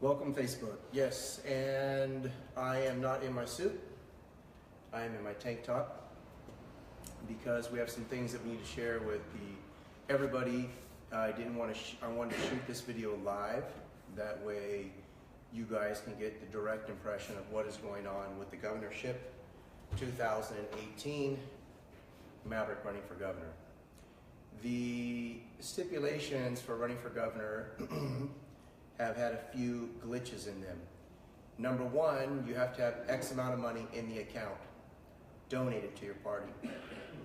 Welcome, Facebook. Yes, and I am not in my suit. I am in my tank top because we have some things that we need to share with everybody. I wanted to shoot this video live. That way you guys can get the direct impression of what is going on with the governorship 2018, Mavrick running for governor. The stipulations for running for governor have had a few glitches in them. Number one, you have to have X amount of money in the account donated to your party.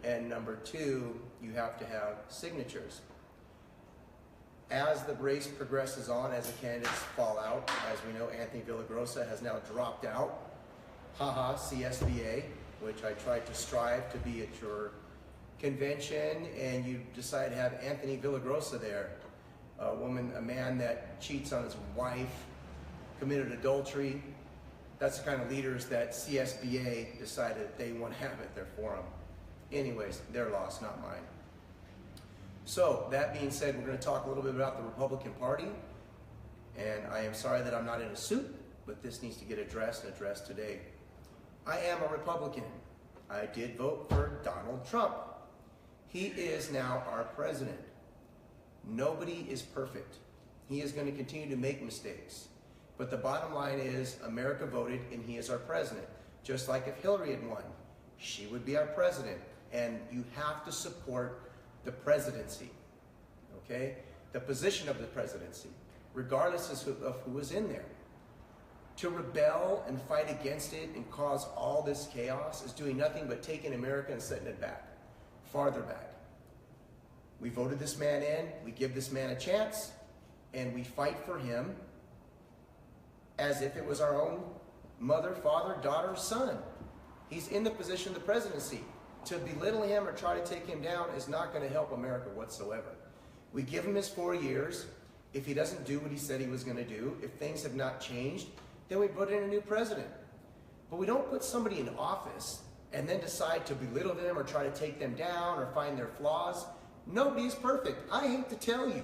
And number two, you have to have signatures. As the race progresses on, as the candidates fall out, as we know, Anthony Villagrosa has now dropped out. Haha, CSBA, which I tried to strive to be at your convention, and you decide to have Anthony Villagrosa there. A man that cheats on his wife, committed adultery. That's the kind of leaders that CSBA decided they want to have at their forum. Anyways, their loss, not mine. So, that being said, we're going to talk a little bit about the Republican Party. And I am sorry that I'm not in a suit, but this needs to get addressed and addressed today. I am a Republican. I did vote for Donald Trump. He is now our president. Nobody is perfect. He is going to continue to make mistakes. But the bottom line is America voted and he is our president. Just like if Hillary had won, she would be our president. And you have to support the presidency, okay? The position of the presidency, regardless of who is in there. To rebel and fight against it and cause all this chaos is doing nothing but taking America and setting it back, farther back. We voted this man in, we give this man a chance, and we fight for him as if it was our own mother, father, daughter, son. He's in the position of the presidency. To belittle him or try to take him down is not going to help America whatsoever. We give him his 4 years. If he doesn't do what he said he was going to do, if things have not changed, then we put in a new president. But we don't put somebody in office and then decide to belittle them or try to take them down or find their flaws. Nobody is perfect. I hate to tell you.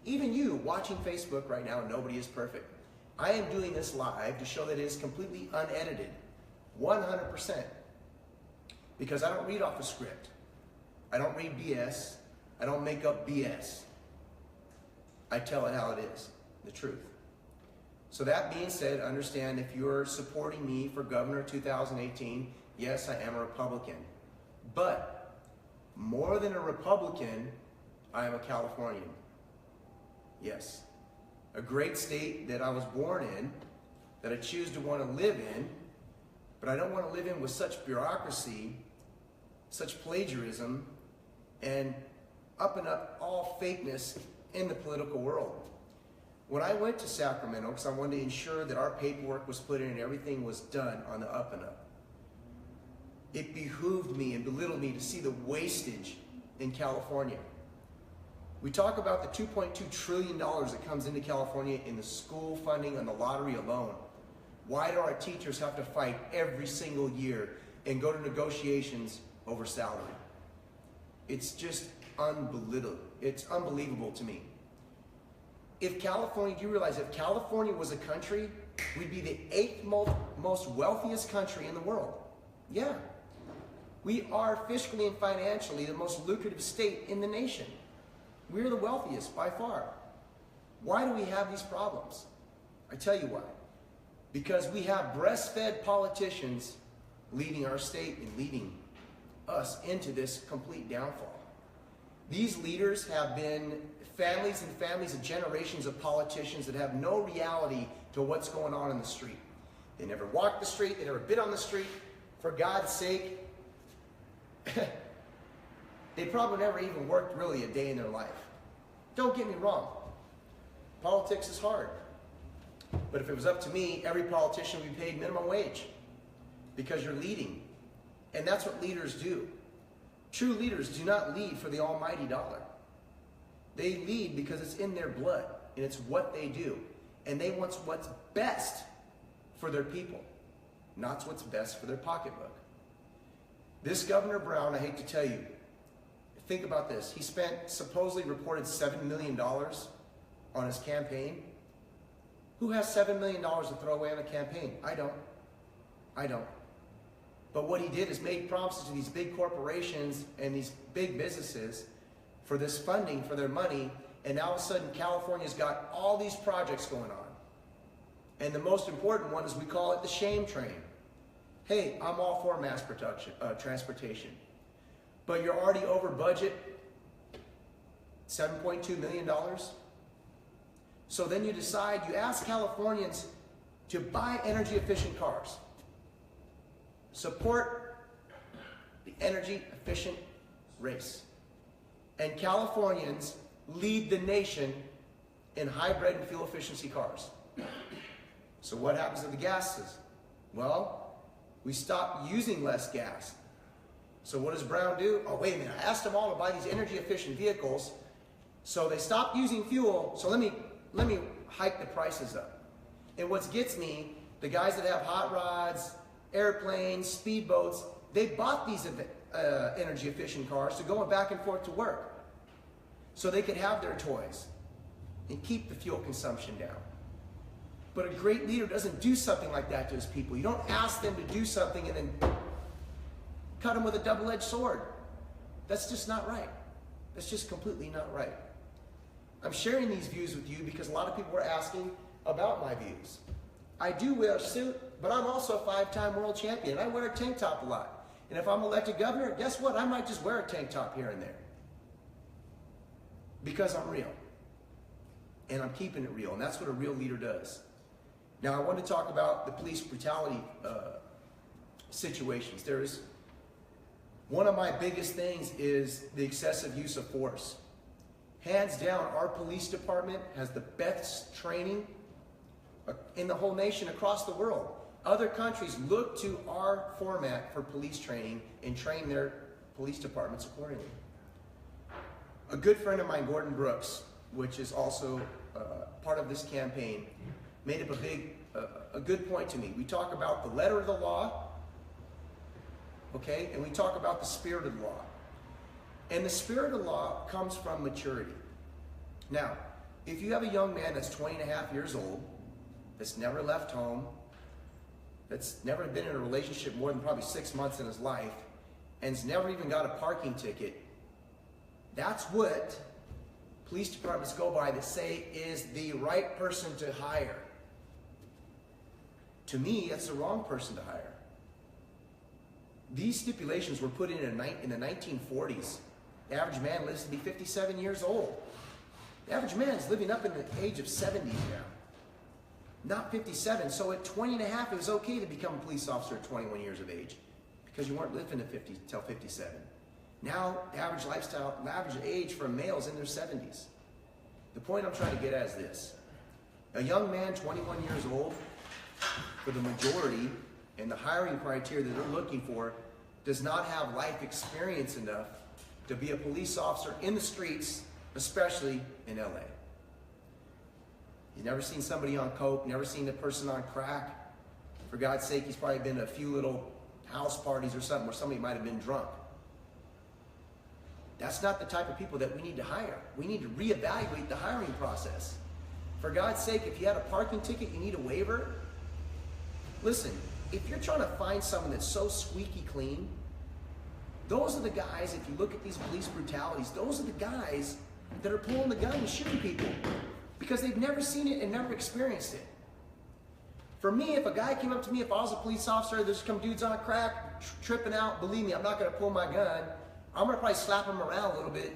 Even you watching Facebook right now, nobody is perfect. I am doing this live to show that it is completely unedited, 100%. Because I don't read off a script. I don't read BS. I don't make up BS. I tell it how it is, the truth. So that being said, understand if you're supporting me for governor 2018, yes, I am a Republican. But more than a Republican, I am a Californian. Yes. A great state that I was born in, that I choose to want to live in, but I don't want to live in with such bureaucracy, such plagiarism, and up all fakeness in the political world. When I went to Sacramento, because I wanted to ensure that our paperwork was put in and everything was done on the up and up, it behooved me and belittled me to see the wastage in California. We talk about the $2.2 trillion that comes into California in the school funding and the lottery alone. Why do our teachers have to fight every single year and go to negotiations over salary? It's just unbelievable. It's unbelievable to me. If California, do you realize if California was a country, we'd be the 8th most wealthiest country in the world? Yeah. We are fiscally and financially the most lucrative state in the nation. We're the wealthiest by far. Why do we have these problems? I tell you why. Because we have breastfed politicians leading our state and leading us into this complete downfall. These leaders have been families and families of generations of politicians that have no reality to what's going on in the street. They never walked the street, they never been on the street. For God's sake, they probably never even worked really a day in their life. Don't get me wrong. Politics is hard. But if it was up to me, every politician would be paid minimum wage because you're leading. And that's what leaders do. True leaders do not lead for the almighty dollar. They lead because it's in their blood and it's what they do. And they want what's best for their people, not what's best for their pocketbook. This Governor Brown, I hate to tell you, think about this. He spent supposedly reported $7 million on his campaign. Who has $7 million to throw away on a campaign? I don't. I don't. But what he did is made promises to these big corporations and these big businesses for this funding, for their money, and now all of a sudden California's got all these projects going on. And the most important one is we call it the shame train. Hey, I'm all for mass production, transportation, but you're already over budget, $7.2 million. So then you decide, you ask Californians to buy energy efficient cars. Support the energy efficient race. And Californians lead the nation in hybrid and fuel efficiency cars. So what happens to the gases? Well, we stop using less gas. So what does Brown do? Oh, wait a minute, I asked them all to buy these energy efficient vehicles, so they stopped using fuel, so let me hike the prices up. And what gets me, the guys that have hot rods, airplanes, speedboats, they bought these energy efficient cars to go back and forth to work so they could have their toys and keep the fuel consumption down. But a great leader doesn't do something like that to his people. You don't ask them to do something and then cut them with a double-edged sword. That's just not right. That's just completely not right. I'm sharing these views with you because a lot of people were asking about my views. I do wear a suit, but I'm also a 5-time world champion. I wear a tank top a lot. And if I'm elected governor, guess what? I might just wear a tank top here and there. Because I'm real. And I'm keeping it real. And that's what a real leader does. Now, I want to talk about the police brutality situations. There is one of my biggest things is the excessive use of force. Hands down, our police department has the best training in the whole nation across the world. Other countries look to our format for police training and train their police departments accordingly. A good friend of mine, Gordon Brooks, which is also part of this campaign, made up a good point to me. We talk about the letter of the law, okay, and we talk about the spirit of the law. And the spirit of the law comes from maturity. Now, if you have a young man that's 20 and a half years old, that's never left home, that's never been in a relationship more than probably 6 months in his life, and's never even got a parking ticket, that's what police departments go by that say is the right person to hire. To me, that's the wrong person to hire. These stipulations were put in the 1940s. The average man lives to be 57 years old. The average man is living up in the age of 70 now, not 57. So at 20 and a half, it was okay to become a police officer at 21 years of age because you weren't living to 50 till 57. Now, the average age for a male is in their 70s. The point I'm trying to get at is this. A young man, 21 years old, for the majority, and the hiring criteria that they're looking for, does not have life experience enough to be a police officer in the streets, especially in LA. He's never seen somebody on coke, never seen a person on crack. For God's sake, he's probably been to a few little house parties or something where somebody might have been drunk. That's not the type of people that we need to hire. We need to reevaluate the hiring process. For God's sake, if you had a parking ticket, you need a waiver. Listen, if you're trying to find someone that's so squeaky clean, those are the guys, if you look at these police brutalities, those are the guys that are pulling the gun and shooting people because they've never seen it and never experienced it. For me, if a guy came up to me, if I was a police officer, there's some dudes on crack, tripping out, believe me, I'm not going to pull my gun. I'm going to probably slap him around a little bit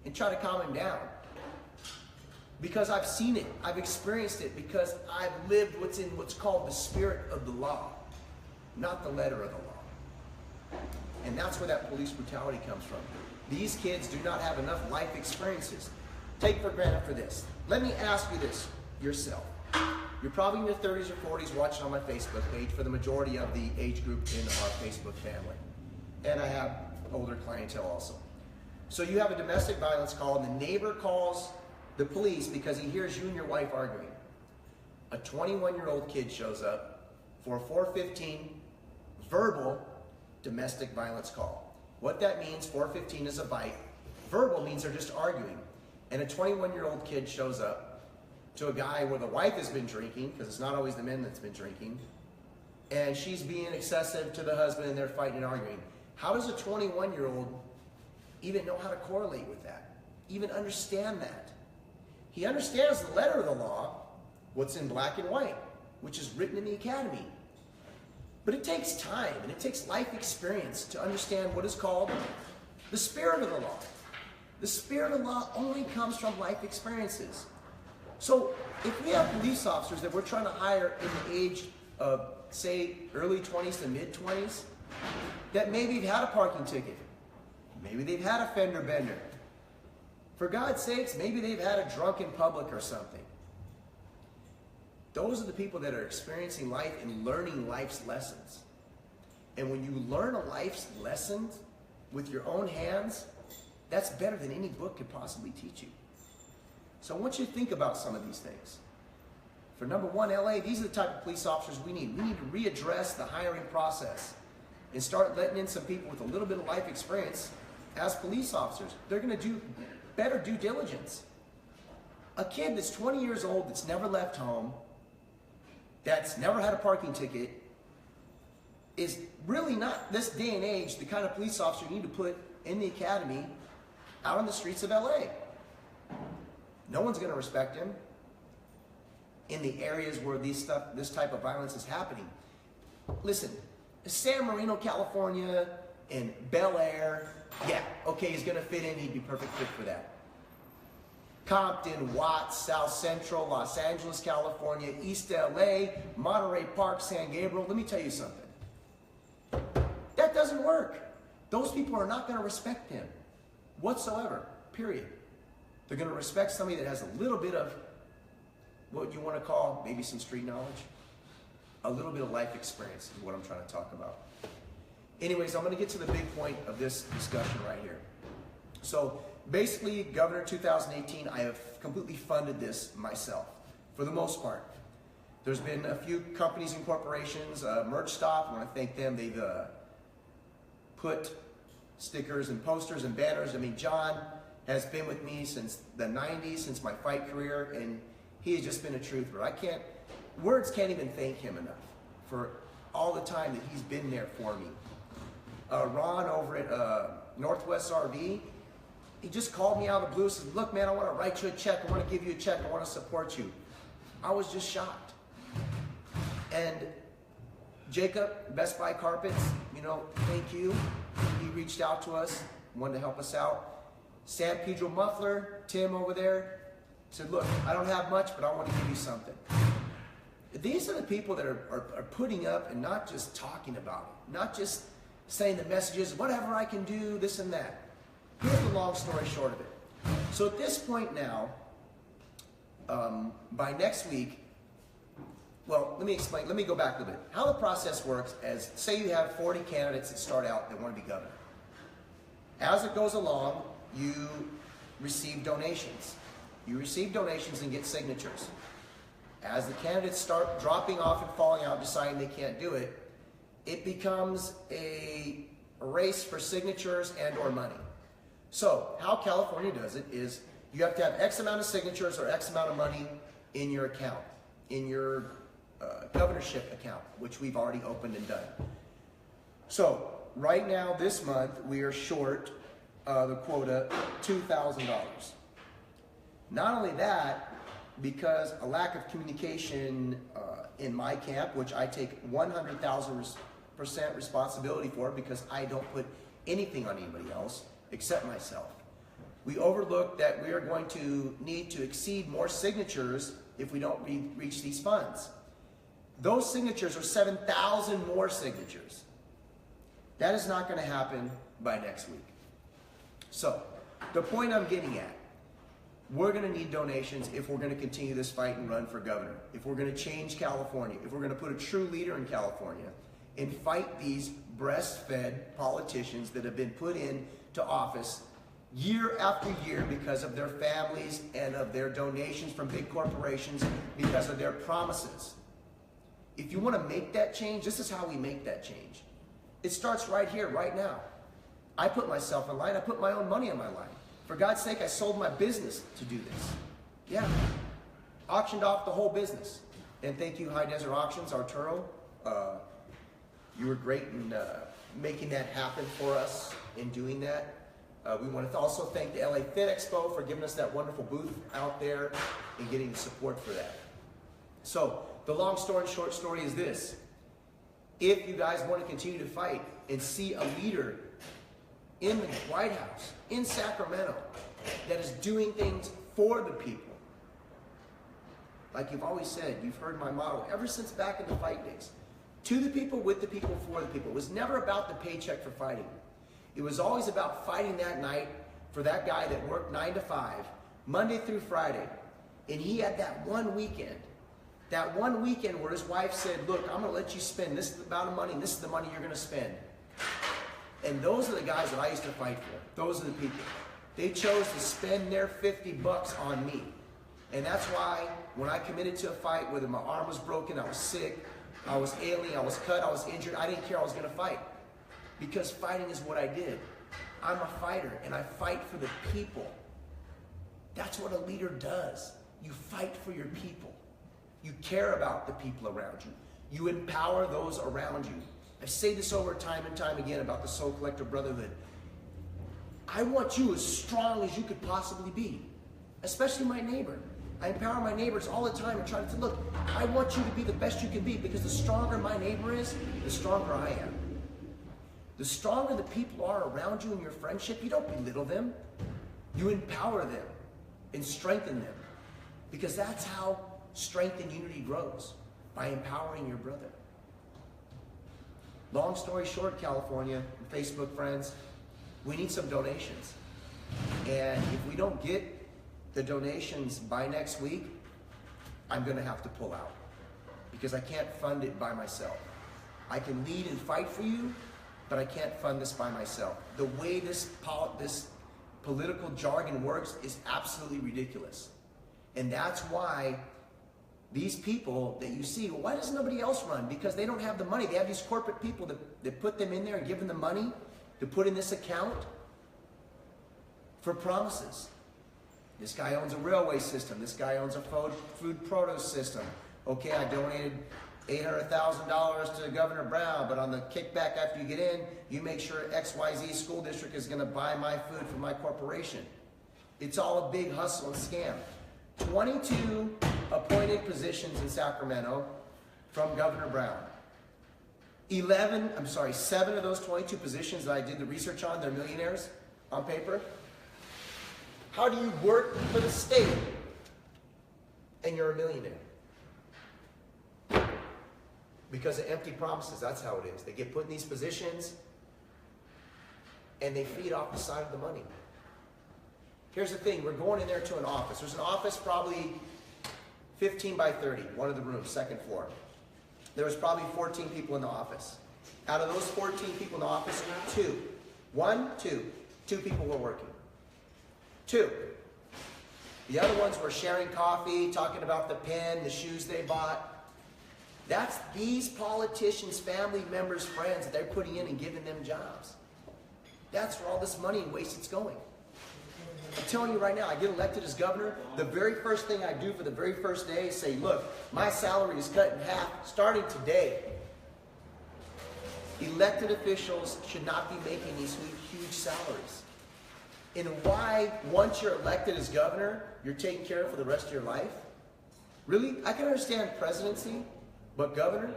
and try to calm him down. Because I've seen it, I've experienced it, because I've lived what's called the spirit of the law, not the letter of the law. And that's where that police brutality comes from. These kids do not have enough life experiences. Take for granted for this. Let me ask you this yourself. You're probably in your 30s or 40s watching on my Facebook page for the majority of the age group in our Facebook family. And I have older clientele also. So you have a domestic violence call and the neighbor calls the police because he hears you and your wife arguing. A 21-year-old kid shows up for a 415 verbal domestic violence call. What that means, 415 is a bite. Verbal means they're just arguing. And a 21-year-old kid shows up to a guy where the wife has been drinking, because it's not always the men that's been drinking, and she's being excessive to the husband and they're fighting and arguing. How does a 21-year-old even know how to correlate with that? Even understand that? He understands the letter of the law, what's in black and white, which is written in the academy. But it takes time and it takes life experience to understand what is called the spirit of the law. The spirit of the law only comes from life experiences. So if we have police officers that we're trying to hire in the age of, say, early 20s to mid 20s, that maybe have had a parking ticket, maybe they've had a fender bender, for God's sakes, maybe they've had a drunk in public or something. Those are the people that are experiencing life and learning life's lessons. And when you learn a life's lesson with your own hands, that's better than any book could possibly teach you. So I want you to think about some of these things. For number one, LA, these are the type of police officers we need. We need to readdress the hiring process and start letting in some people with a little bit of life experience as police officers. They're going to do better due diligence. A kid that's 20 years old, that's never left home, that's never had a parking ticket, is really not, this day and age, the kind of police officer you need to put in the academy out on the streets of LA. No one's going to respect him in the areas where this type of violence is happening. Listen, San Marino, California, and Bel Air, yeah, okay, he's going to fit in. He'd be perfect fit for that. Compton, Watts, South Central, Los Angeles, California, East LA, Monterey Park, San Gabriel. Let me tell you something. That doesn't work. Those people are not going to respect him whatsoever, period. They're going to respect somebody that has a little bit of what you want to call maybe some street knowledge, a little bit of life experience is what I'm trying to talk about. Anyways, I'm going to get to the big point of this discussion right here. So basically, Governor 2018, I have completely funded this myself for the most part. There's been a few companies and corporations, Merch Stop, I want to thank them. They've put stickers and posters and banners. I mean, John has been with me since the 90s, since my fight career, and he has just been a truther. Words can't even thank him enough for all the time that he's been there for me. Ron over at Northwest RV, he just called me out of the blue and said, look, man, I want to write you a check. I want to give you a check. I want to support you. I was just shocked. And Jacob, Best Buy Carpets, thank you. He reached out to us, wanted to help us out. San Pedro Muffler, Tim over there, said, look, I don't have much, but I want to give you something. These are the people that are putting up and not just talking about it, not just saying the messages, whatever I can do, this and that. Here's the long story short of it. So at this point now, by next week, well, let me explain. Let me go back a little bit. How the process works is, say you have 40 candidates that start out that want to be governor. As it goes along, you receive donations. You receive donations and get signatures. As the candidates start dropping off and falling out, deciding they can't do it, it becomes a race for signatures and or money. So how California does it is you have to have X amount of signatures or X amount of money in your account, in your governorship account, which we've already opened and done. So right now, this month, we are short the quota $2,000. Not only that, because a lack of communication in my camp, which I take 100,000% responsibility for because I don't put anything on anybody else except myself. We overlooked that we are going to need to exceed more signatures if we don't reach these funds. Those signatures are 7,000 more signatures. That is not going to happen by next week. So, the point I'm getting at, we're going to need donations if we're going to continue this fight and run for governor, if we're going to change California, if we're going to put a true leader in California and fight these breastfed politicians that have been put into office year after year because of their families and of their donations from big corporations, because of their promises. If you want to make that change, this is how we make that change. It starts right here, right now. I put myself in line. I put my own money on my line. For God's sake, I sold my business to do this. Yeah. auctioned off the whole business. And thank you, High Desert Auctions, Arturo. You were great in making that happen for us in doing that. We want to also thank the LA Fit Expo for giving us that wonderful booth out there and getting the support for that. So the long story and short story is this. If you guys want to continue to fight and see a leader in the White House, in Sacramento, that is doing things for the people, like you've always said, you've heard my motto ever since back in the fight days. To the people, with the people, for the people. It was never about the paycheck for fighting. It was always about fighting that night for that guy that worked 9 to 5, Monday through Friday. And he had that one weekend where his wife said, look, I'm going to let you spend this amount of money, and this is the money you're going to spend. And those are the guys that I used to fight for. Those are the people. They chose to spend their $50 on me. And that's why when I committed to a fight, whether my arm was broken, I was sick, I was ailing, I was cut, I was injured, I didn't care, I was going to fight. Because fighting is what I did. I'm a fighter, and I fight for the people. That's what a leader does. You fight for your people. You care about the people around you. You empower those around you. I say this over time and time again about the Soul Collector Brotherhood. I want you as strong as you could possibly be, especially my neighbor. I empower my neighbors all the time and try to say, look, I want you to be the best you can be, because the stronger my neighbor is, the stronger I am. The stronger the people are around you in your friendship, you don't belittle them. You empower them and strengthen them, because that's how strength and unity grows, by empowering your brother. Long story short, California, Facebook friends, we need some donations. And if we don't get the donations by next week, I'm going to have to pull out, because I can't fund it by myself. I can lead and fight for you, but I can't fund this by myself. The way this political jargon works is absolutely ridiculous. And that's why these people that you see, well, why does nobody else run? Because they don't have the money. They have these corporate people that put them in there and give them the money to put in this account for promises. This guy owns a railway system. This guy owns a food produce system. Okay, I donated $800,000 to Governor Brown, but on the kickback after you get in, you make sure XYZ school district is going to buy my food from my corporation. It's all a big hustle and scam. 22 appointed positions in Sacramento from Governor Brown. 7 of those 22 positions that I did the research on, they're millionaires on paper. How do you work for the state and you're a millionaire? Because of empty promises, that's how it is. They get put in these positions and they feed off the side of the money. Here's the thing, we're going in there to an office. There's an office probably 15 by 30, one of the rooms, second floor. There was probably 14 people in the office. Out of those 14 people in the office, two people were working. 2. The other ones were sharing coffee, talking about the pen, the shoes they bought. That's these politicians, family members, friends that they're putting in and giving them jobs. That's where all this money and waste is going. I'm telling you right now, I get elected as governor, the very first thing I do for the very first day is say, look, my salary is cut in half starting today. Elected officials should not be making these huge salaries. And why, once you're elected as governor, you're taken care of for the rest of your life? Really? I can understand presidency, but governor?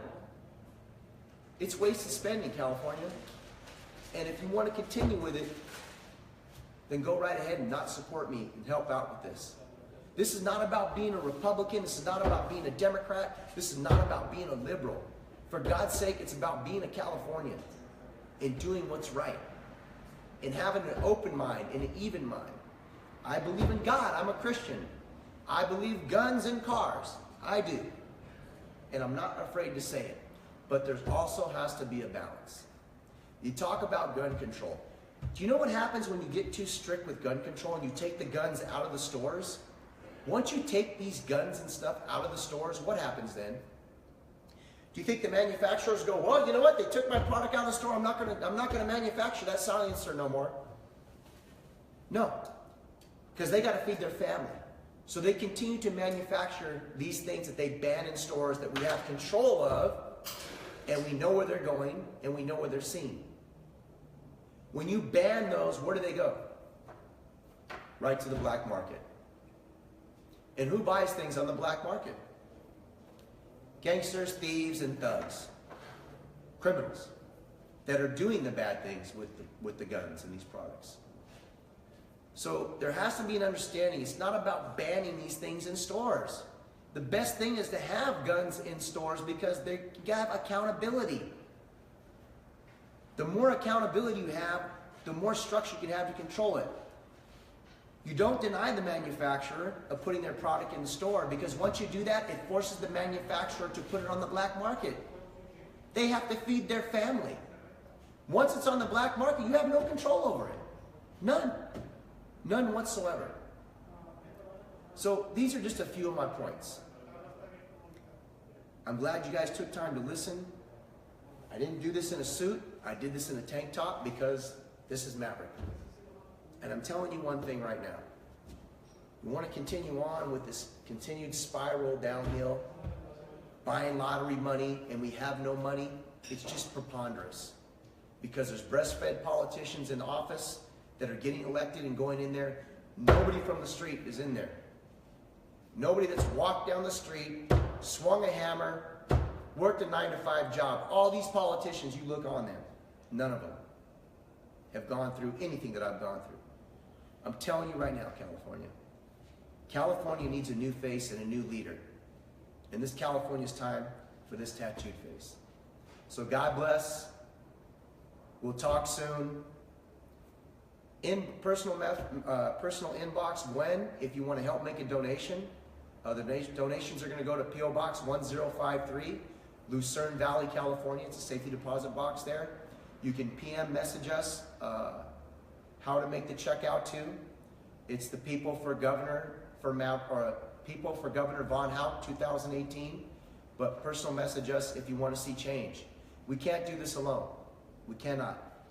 It's wasted spending, California. And if you want to continue with it, then go right ahead and not support me and help out with this. This is not about being a Republican. This is not about being a Democrat. This is not about being a liberal. For God's sake, it's about being a Californian and doing what's right and having an open mind and an even mind. I believe in God. I'm a Christian. I believe guns and cars. I do. And I'm not afraid to say it. But there also has to be a balance. You talk about gun control. Do you know what happens when you get too strict with gun control and you take the guns out of the stores? Once you take these guns and stuff out of the stores, what happens then? Do you think the manufacturers go, well, you know what? They took my product out of the store. I'm not gonna manufacture that silencer no more. No, because they got to feed their family. So they continue to manufacture these things that they ban in stores that we have control of, and we know where they're going, and we know where they're seen. When you ban those, where do they go? Right to the black market. And who buys things on the black market? Gangsters, thieves, and thugs. Criminals that are doing the bad things with the guns and these products. So there has to be an understanding. It's not about banning these things in stores. The best thing is to have guns in stores because they have accountability. The more accountability you have, the more structure you can have to control it. You don't deny the manufacturer of putting their product in the store, because once you do that, it forces the manufacturer to put it on the black market. They have to feed their family. Once it's on the black market, you have no control over it. None. None whatsoever. So these are just a few of my points. I'm glad you guys took time to listen. I didn't do this in a suit. I did this in a tank top because this is Mavrick. And I'm telling you one thing right now. We want to continue on with this continued spiral downhill, buying lottery money, and we have no money. It's just preposterous. Because there's breastfed politicians in office that are getting elected and going in there. Nobody from the street is in there. Nobody that's walked down the street, swung a hammer, worked a 9-to-5 job. All these politicians, you look on them, none of them have gone through anything that I've gone through. I'm telling you right now, California. California needs a new face and a new leader. And this California's time for this tattooed face. So God bless. We'll talk soon. In personal inbox, if you want to help make a donation. The donations are going to go to P.O. Box 1053, Lucerne Valley, California. It's a safety deposit box there. You can PM message us how to make the check out to. It's the People for Governor People for Governor Von Haug 2018. But personal message us if you want to see change. We can't do this alone. We cannot.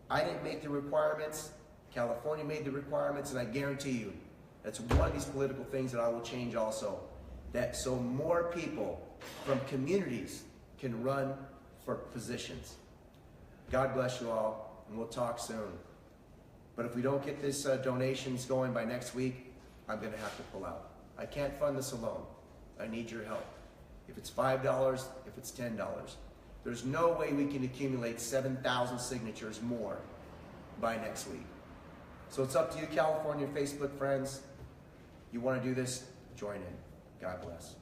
I didn't make the requirements. California made the requirements, and I guarantee you that's one of these political things that I will change also. That so more people from communities can run for positions. God bless you all, and we'll talk soon. But if we don't get this donations going by next week, I'm going to have to pull out. I can't fund this alone. I need your help. If it's $5, if it's $10. There's no way we can accumulate 7,000 signatures more by next week. So it's up to you, California Facebook friends. You want to do this? Join in. God bless.